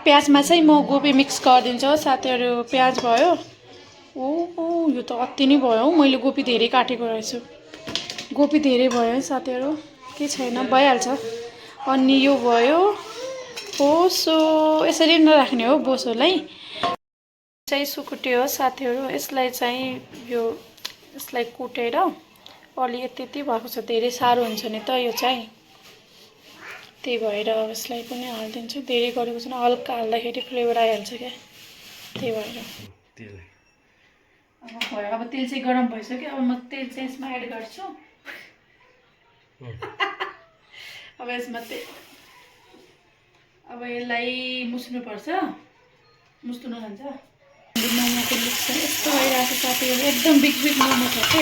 प्याजमा चाहिँ म गोबी मिक्स गरिदिन्छु साथीहरू। प्याज भयो। ओ यो त अति नै भयो हौ, मैले गोबी धेरै काटेको रहेछु। गोबी धेरै भयो है साथीहरू, के छैन, भइहाल्छ। अनि यो भयो बोसो, यसरी नराख्ने हो बोसोलाई चाहिँ। सुकुटी हो साथीहरू, यसलाई चाहिँ यसलाई कुटेर अलि यति भएको छ, धेरै साह्रो हुन्छ नि त यो चाहिँ, त्यही भएर यसलाई पनि हालिदिन्छु। धेरै गरेको छैन, हल्का हाल्दाखेरि फ्लेभर आइहाल्छ क्या, त्यही भएर। अब भयो, अब तेल चाहिँ गरम भइसक्यो। अब म तेल चाहिँ यसमा एड गर्छु। अब यसमा अब यसलाई मुस्नुपर्छ, मुस्नु नजान्छ। मोमोको लुक चाहिँ यस्तो भइरहेको छ साथीहरू, एकदम बिग मोमो छ कि,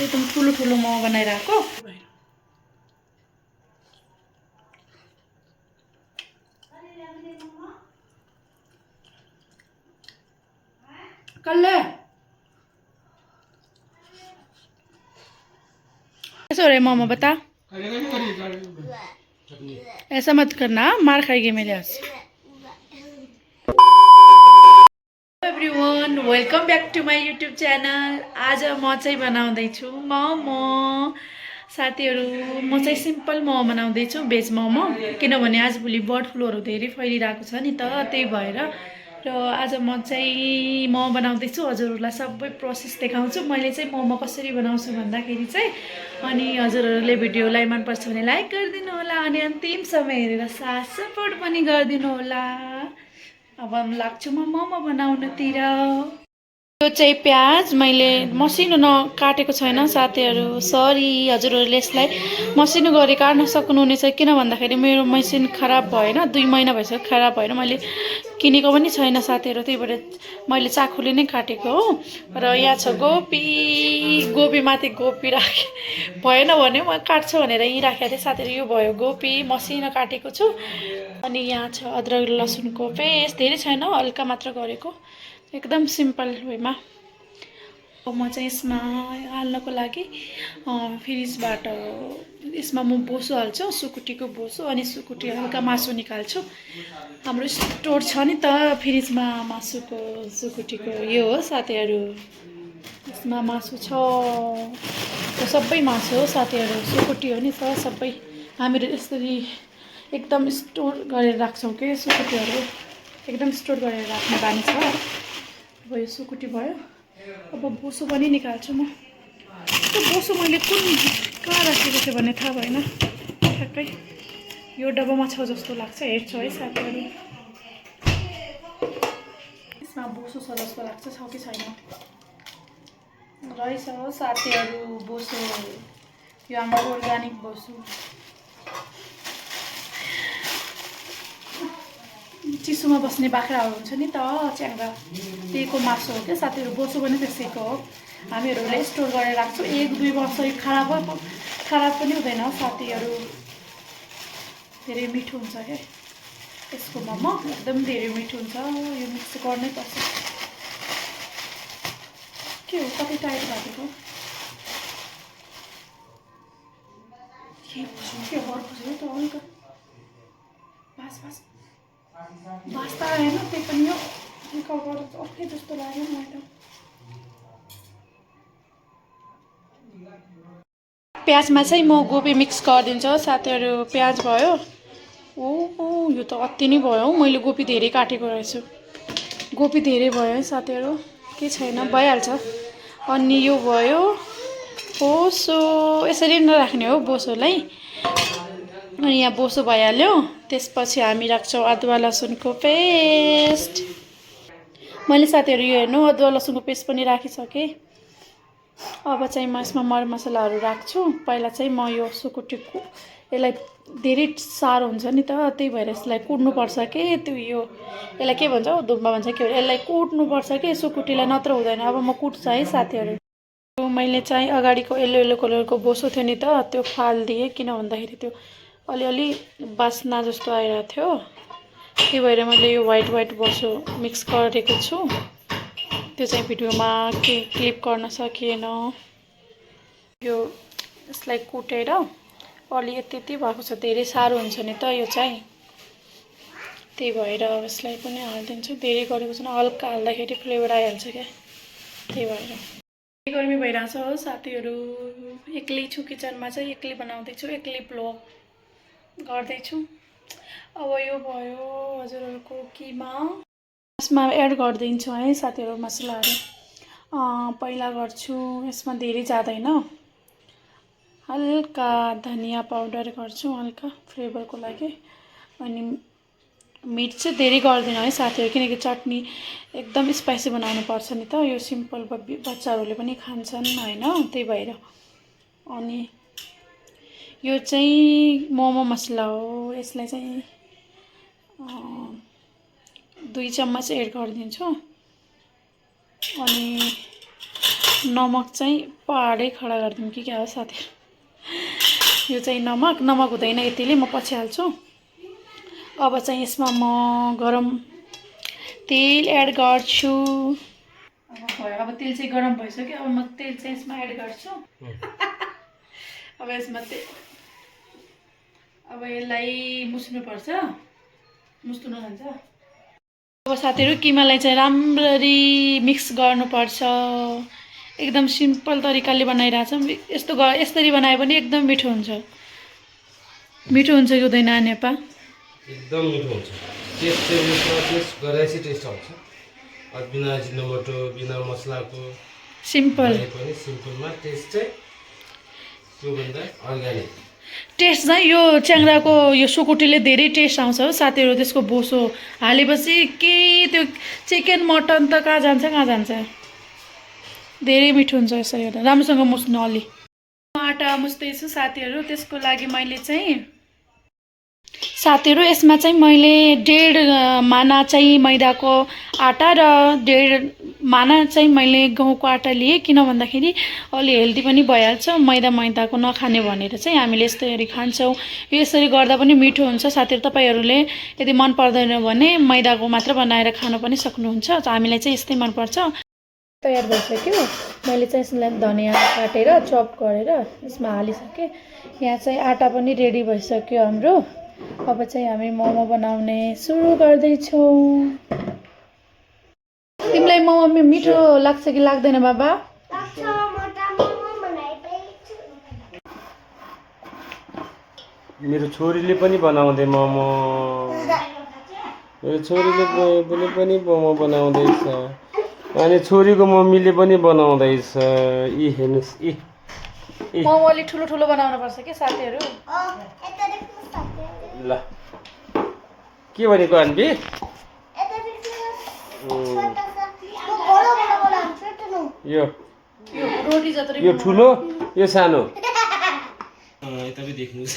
एकदम ठुलो मोमो बनाइरहेको। कल्ले कैसे हो रहा है मोमो बता? ऐसा मत करना, मार खाएगी मेरे हाथ से। Everyone, welcome back to my YouTube channel. आज म चाहिँ बनाउँदैछु मोमो साथीहरू। म चाहिँ सिम्पल मोमो बनाउँदैछु, भेज मोमो, किनभने आजभोलि बर्ड फ्लूहरू धेरै फैलिरहेको छ नि त, त्यही भएर। र आज म चाहिँ मोमो बनाउँदैछु, हजुरहरूलाई सबै प्रोसेस देखाउँछु। मैले चाहिँ मोमो कसरी बनाउँछु भन्दाखेरि चाहिँ, अनि हजुरहरूले भिडियोलाई मनपर्छ भने लाइक गरिदिनु होला, अनि अन्तिमसम्म हेरेर साथ सपोर्ट पनि गरिदिनु होला। अब लाग्छु म मोमो बनाउनतिर। यो चाहिँ प्याज मैले मसिनो नकाटेको छैन साथीहरू, सरी। हजुरहरूले यसलाई मसिनो गरी काट्न सक्नुहुनेछ, किन भन्दाखेरि मेरो मेसिन खराब भएन, 2 महिना भइसक्यो खराब भएर, मैले किनेको पनि छैन साथीहरू, त्यही भएर मैले चाकुले नै काटेको हो। र यहाँ छ गोबीमाथि गोबी राखेँ, भएन भने म काट्छु भनेर यहीँ राखेको थिएँ साथीहरू। यो भयो गोबी, मसिनो काटेको छु। अनि यहाँ छ अदरक लसुनको पेस्ट, धेरै छैन, हल्का मात्र गरेको, एकदम सिम्पल वेमा। म चाहिँ यसमा हाल्नको लागि फ्रिजबाट यसमा म बोसो हाल्छु, सुकुटीको बोसो, अनि सुकुटी हल्का मासु निकाल्छु। हाम्रो स्टोर छ नि त फ्रिजमा मासुको, सुकुटीको, यो हो साथीहरू। यसमा मासु छ, सबै मासु हो साथीहरू, सुकुटी हो नि त सबै। हामीहरू यसरी एकदम स्टोर गरेर राख्छौँ कि सुकुटीहरू, एकदम स्टोर गरेर राख्ने बानी छ। अब यो सुकुटी भयो, अब बोसो पनि निकाल्छु म। त्यो बोसो मैले कहाँ राखेको थिएँ भन्ने थाहा भएन, ठ्याक्कै यो डब्बामा छ जस्तो लाग्छ, हेर्छु है साथीहरू। यसमा बोसो छ जस्तो लाग्छ, छ कि छैन, रहेछ साथीहरू बोसो। यो हाम्रो अर्ग्यानिक बोसो, चिसोमा बस्ने बाख्राहरू हुन्छ नि त च्याङ्गा, त्यहीको मासु हो क्या साथीहरू। बोसो पनि त्यसैको हो। हामीहरूले स्टोर गरेर राख्छौँ, 1-2 वर्ष खराब पनि हुँदैन साथीहरू। धेरै मिठो हुन्छ क्या यसको मोमो, एकदम धेरै मिठो हुन्छ। यो मिक्स गर्नै पर्छ। के हो, कति टाइट भएको के हर्को छ त हल्का बास त आएन, त्यही पनि यो हल्का गर्दा ओके जस्तो लाग्यो मलाई त। प्याजमा चाहिँ म गोबी मिक्स गरिदिन्छु साथीहरू। प्याज भयो। यो त अति नै भयो हौ, मैले गोबी धेरै काटेको रहेछु। गोबी धेरै भयो है साथीहरू, के छैन, भइहाल्छ। अनि यो भयो बोसो, यसरी नराख्ने हो बोसोलाई। अनि यहाँ बोसो भइहाल्यो। त्यसपछि हामी राख्छौँ अदुवा लसुनको पेस्ट। मैले साथीहरू यो हेर्नु, अदुवा लसुनको पेस्ट पनि राखिसकेँ। अब चाहिँ म यसमा मरमसलाहरू राख्छु। पहिला चाहिँ म यो सुकुटीको, यसलाई धेरै साह्रो हुन्छ नि त, त्यही भएर यसलाई कुट्नुपर्छ कि, यसलाई के भन्छ, धुम्बा भन्छ के भन्छ, यसलाई कुट्नुपर्छ कि सुकुटीलाई, नत्र हुँदैन। अब म कुट्छु है साथीहरू। मैले चाहिँ अगाडिको येल्लो कलरको बोसो थियो नि त, त्यो फालिदिएँ, किन भन्दाखेरि त्यो अलिअलि बास्ना जस्तो आइरहेको थियो, त्यही भएर मैले यो व्हाइट बोसो मिक्स गरेको छु। त्यो चाहिँ भिडियोमा क्लिप गर्न सकिएन। यसलाई कुटेर अलि यति भएको छ, धेरै साह्रो हुन्छ नि त यो चाहिँ, त्यही भएर यसलाई पनि हालिदिन्छु। धेरै गरेको छैन, हल्का हाल्दाखेरि फ्लेभर आइहाल्छ क्या, त्यही भएर। गर्मी भइरहेछ हो साथीहरू, एक्लै छु किचनमा चाहिँ, एक्लै बनाउँदैछु, एक्लै ब्लग गर्दैछु। अब यो भयो हजुरहरूको किमा, यसमा एड गरिदिन्छु है साथीहरू मसलाहरू। पहिला गर्छु, यसमा धेरै जाँदैन, हल्का धनिया पाउडर गर्छु, हल्का फ्लेभरको लागि। अनि मिर्च चाहिँ धेरै गर्दिनँ है साथीहरू, किनकि चटनी एकदम स्पाइसी बनाउनु पर्छ नि त, यो सिम्पल बच्चाहरूले पनि खान्छन् होइन, त्यही भएर। अनि यो चाहिँ मोमो मसला हो, यसलाई चाहिँ 2 चम्मच एड गरिदिन्छु। अनि नमक चाहिँ पहाडै खडा गरिदिउँ कि क्या हो साथीहरू, यो चाहिँ नमक हुँदैन यतिले, म पछि हाल्छु। अब चाहिँ यसमा म गरम तेल एड गर्छु। अब तेल चाहिँ गरम भइसक्यो, अब म तेल चाहिँ यसमा एड गर्छु। अब यसमा अब यसलाई मुस्नुपर्छ, मुस्नु नजान्छ। अब साथीहरू किमालाई चाहिँ राम्ररी मिक्स गर्नुपर्छ। एकदम सिम्पल तरिकाले बनाइरहेछौँ, यसरी बनाए पनि एकदम मिठो हुन्छ। मिठो हुन्छ कि हुँदैन नेपा? एकदम मिठो हुन्छ। टेस्ट चाहिँ टेस्ट गरेपछि टेस्ट आउँछ। बिना अजिनोमोटो, बिना मसलाको सिम्पल पनि सिम्पलमा टेस्ट चाहिँ त्योभन्दा अर्ग्यानिक टेस्ट चाहिँ यो च्याङ्राको यो सुकुटीले धेरै टेस्ट आउँछ हो साथीहरू। त्यसको बोसो हालेपछि के त्यो चिकन मटन त कहाँ जान्छ, धेरै मिठो हुन्छ यसरी हेर्दा। राम्रोसँग मुस्नु अलि। आटा मुस्दैछु साथीहरू, त्यसको लागि मैले चाहिँ यसमा चाहिँ मैले 1.5 माना चाहिँ मैदाको आटा र 1.5 माना चाहिँ मैले गहुँको आटा लिएँ। किन भन्दाखेरि अलि हेल्दी पनि भइहाल्छ, मैदाको नखाने भनेर चाहिँ हामीले यस्तरी खान्छौँ। यसरी गर्दा पनि मिठो हुन्छ साथीहरू। तपाईँहरूले यदि मन पर्दैन भने मैदाको मात्र बनाएर खान पनि सक्नुहुन्छ, हामीलाई चाहिँ यस्तै मनपर्छ। तयार भइसक्यो, मैले चाहिँ यसलाई धनियाँ काटेर चप गरेर यसमा हालिसकेँ। यहाँ चाहिँ आटा पनि रेडी भइसक्यो हाम्रो। अब चाहिँ हामी मोमो बनाउने सुरु गर्दैछौँ। तिमीलाई मोमो मिठो लाग्छ कि लाग्दैन बाबा? मेरो छोरीले पनि बनाउँदै मोमो, मेरो छोरीले पनि मोमो बनाउँदैछ, अनि छोरीको मम्मीले पनि बनाउँदैछ। यी हेर्नुहोस्, मोमो अलि ठुलो बनाउनु पर्छ के साथीहरू? ल के भनेको आन्टी? यो रोटी जत्रै यो ठुलो, यो सानो। यता पनि देख्नुहोस्।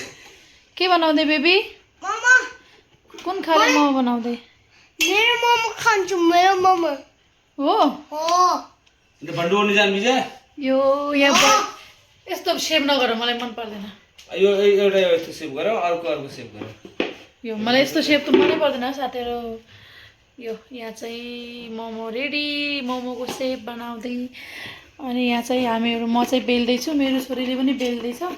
के बनाउँदै बेबी? मोमो। कुन खाले मोमो बनाउँदै? मेरो मोमो खान्छु, मेरो मोमो हो। अन्त भन्डु गर्नु जानु बिजा? यो यहाँ यस्तो सेभ नगर, मलाई मन पर्दैन। यो एउटा यस्तो सेभ गर, अर्को सेभ गर। यो मलाई यस्तो सेभ त मनै पर्दैन साथीहरू। यो यहाँ चाहिँ मोमो रेडी, मोमोको सेप बनाउँदै। अनि यहाँ चाहिँ हामीहरू, म चाहिँ बेल्दैछु, मेरो छोरीले पनि बेल्दैछ। यो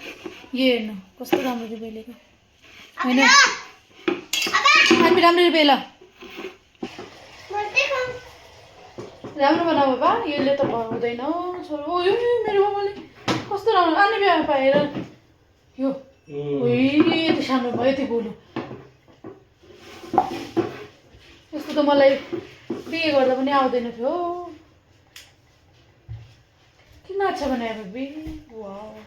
हेर्नु कस्तो राम्ररी बेलेको होइन? हामी राम्ररी बेल, राम्रो बनाऊ बाबा। यसले त हुँदैन छोरो। यो मेरो बाबाले कस्तो राम्रो आनी बिहा पाएर यो यति सानो भयो, यति गोलो। यस्तो त मलाई बिहे गर्दा पनि आउँदैन थियो। किन अच्छा बनायो बेबी? वाउ।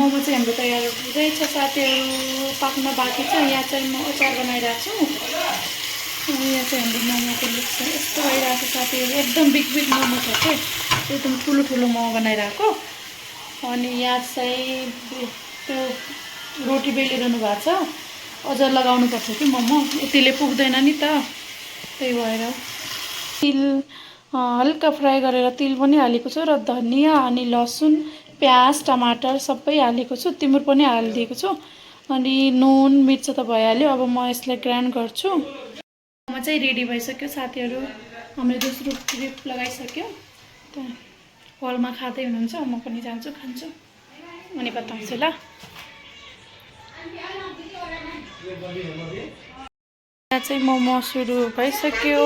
मोमो चाहिँ हाम्रो तयार हुँदैछ साथीहरू, पाक्न बाँकी छ। यहाँ चाहिँ म अचार बनाइरहेको छु। अनि यहाँ चाहिँ हाम्रो मोमोको लुक चाहिँ यस्तो भइरहेको छ साथीहरू। एकदम बिग मोमो छ कि, एकदम ठुलो मोमो बनाइरहेको। अनि यहाँ चाहिँ त्यो रोटी बेलिरहनु भएको छ, अझ लगाउनु पर्छ कि मोमो, यतिले पुग्दैन नि त। त्यही भएर तिल हल्का फ्राई गरेर तिल पनि हालेको छु, र धनियाँ अनि लसुन, प्याज, टमाटर सबै हालेको छु, तिमुर पनि हालिदिएको छु। अनि नुन मिर्च त भइहाल्यो। अब म यसलाई ग्राइन्ड गर्छु। म चाहिँ रेडी भइसक्यो साथीहरू। हामीले दोस्रो ट्रिप लगाइसक्यो। हलमा खाँदै हुनुहुन्छ, म पनि जान्छु खान्छु अनि बताउँछु ल। यहाँ चाहिँ मोमो सुरु भइसक्यो।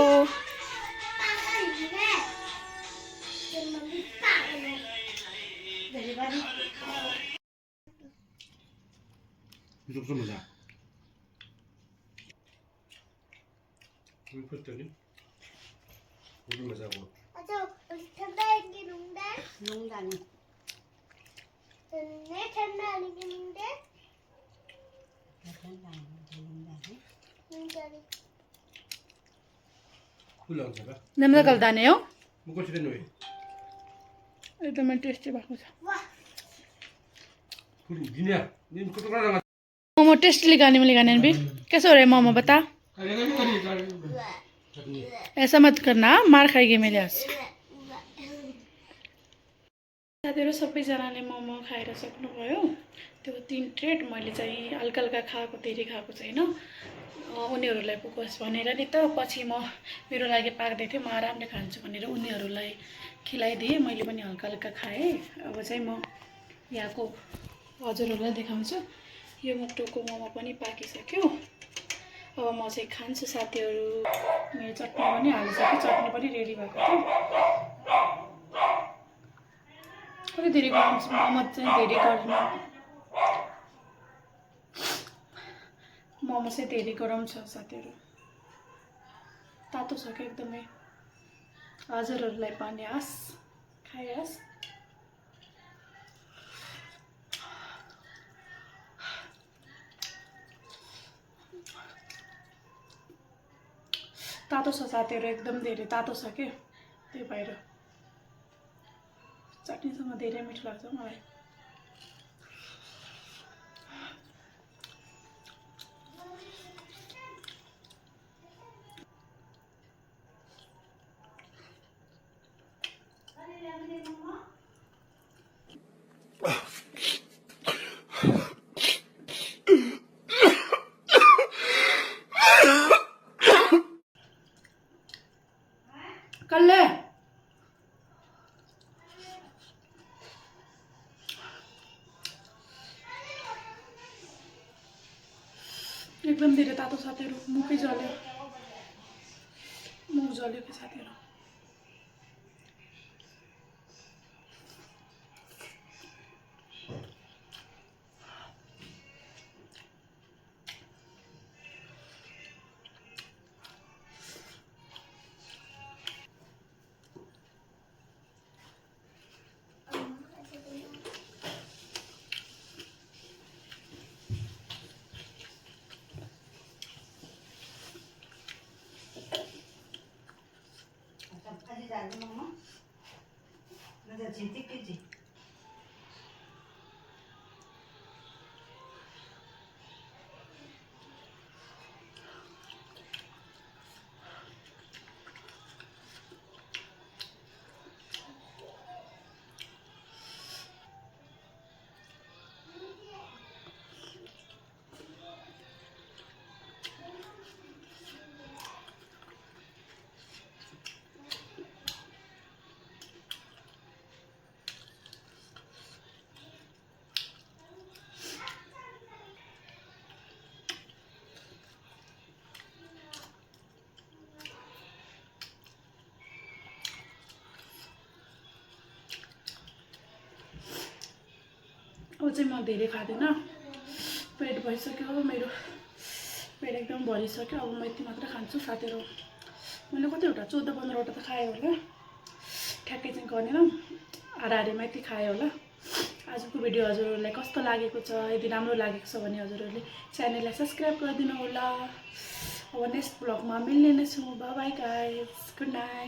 अच्छा ठंडा इनकी नूंदा नहीं ठंडा इनकी नूंदा नम्र गल्दाने हो एकदमै टेस्टी भएको छ। मोमो टेस्टली खाने मिले खाने भी कैसे हो रहा है मोमो बता। ऐसा मत करना, मार खाएगी मेरे हाथ से। साथीहरू सबैजनाले मोमो खाएर सक्नुभयो। त्यो 3 ट्रेट मैले चाहिँ हल्का हल्का खाएको, धेरै खाएको छैन। उनीहरूलाई पुगोस् भनेर नि त पछि म मेरो लागि पाक्दै थिएँ, म आरामले खान्छु भनेर उनीहरूलाई खिलाइदिएँ। मैले पनि हल्का हल्का खाएँ। अब चाहिँ म यहाँको हजुरहरूलाई देखाउँछु। यो मुटुको मोमो पनि पाकिसक्यो। अब म चाहिँ खान्छु साथीहरू। मेरो चटनी पनि हालिसक्यो, चटनी पनि रेडी भएको थियो। कति धेरै गरम छ, मोमो चाहिँ धेरै गरम, मोमो चाहिँ धेरै गरम छ साथीहरू। तातो छ क्या एकदमै। हजुरहरूलाई पनि आस खाइआस। तातो छ साथीहरू, एकदम धेरै तातो छ के, त्यही भएर चटनीसँग धेरै मिठो लाग्छ मलाई। कल्ले एकदम धेरै तातो साथीहरू, मुखै जल्यो, मुख जल्यो कि साथीहरू। अब चाहिँ म धेरै खाँदिनँ, पेट भइसक्यो मेरो, पेट एकदम भरिसक्यो। अब म यति मात्र खान्छु साथीहरू। मैले कतिवटा 14-15वटा त खाएँ होला, ठ्याक्कै चाहिँ गर्नेन, हाराहारीमा यति खाएँ होला। आजको भिडियो हजुरहरूलाई कस्तो लागेको छ, यदि राम्रो लागेको छ भने हजुरहरूले च्यानललाई सब्सक्राइब गरिदिनु होला। अब नेक्स्ट ब्लगमा मिल्ने नै छु। By by guys, good night.